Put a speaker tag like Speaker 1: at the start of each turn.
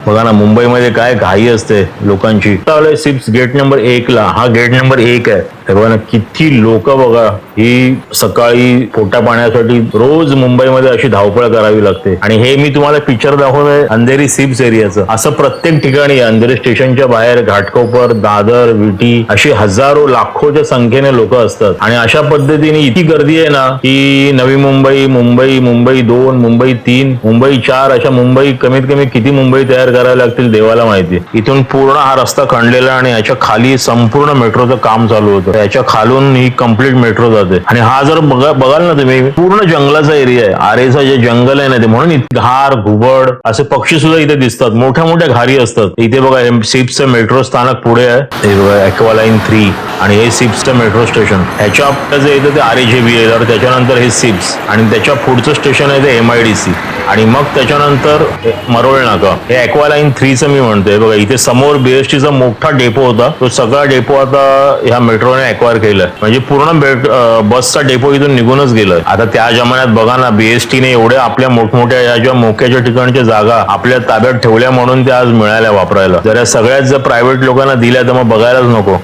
Speaker 1: बघा ना मुंबईमध्ये काय घाई असते लोकांची. सिप्स गेट नंबर 1 ला, हा गेट नंबर 1 आहे. हे बघा ना किती लोक बघा, ही सकाळी पोटा पाण्यासाठी रोज मुंबईमध्ये अशी धावपळ करावी लागते. आणि हे मी तुम्हाला पिक्चर दाखवलंय अंधेरी सिप्स एरियाचं. असं प्रत्येक ठिकाणी अंधेरी स्टेशनच्या बाहेर घाटकोपर, दादर, विटी अशी हजारो लाखोच्या संख्येने लोक असतात. आणि अशा पद्धतीने इतकी गर्दी आहे ना की नवी मुंबई, मुंबई, मुंबई 2, मुंबई 3, मुंबई 4 अशा मुंबई कमीत कमी किती मुंबई तयार करायला लागतील देवाला माहिती. इथून पूर्ण हा रस्ता खणलेला आणि याच्या खाली संपूर्ण मेट्रोचं काम चालू होतं. याच्या खालून ही कम्प्लीट मेट्रो जाते. आणि हा जर बघाल ना तुम्ही, पूर्ण जंगलाचा एरिया आहे. आरेचा जे जंगल आहे ना ते, म्हणून घार, घुबड असे पक्षी सुद्धा इथे दिसतात. मोठ्या मोठ्या घारी असतात इथे. बघा हे सिप्सचं मेट्रो स्थानक पुढे आहे. हे बघा ॲक्वालाईन 3 आणि हे सिप्सचं मेट्रो स्टेशन. ह्याच्या आपलं जे येतं ते RHAB आहे. तर त्याच्यानंतर हे सिप्स आणि त्याच्या पुढचं स्टेशन आहे ते MIDC आणि मग त्याच्यानंतर मरोळ नाका. हे ॲक्वालाईन 3चं मी म्हणतोय. बघा इथे समोर BSTचा मोठा डेपो होता. तो सगळा डेपो आता ह्या मेट्रोने ॲक्वायर केलाय. म्हणजे पूर्ण बसचा डेपो इथून निघूनच गेलाय. आता त्या जमान्यात बघा ना BSTने एवढ्या आपल्या मोठमोठ्या या ज्या मोक्याच्या ठिकाणच्या जागा आपल्या ताब्यात ठेवल्या म्हणून त्या आज मिळाल्या वापरायला. जर या सगळ्याच जर प्रायव्हेट लोकांना दिल्या तर मग बघायलाच नको.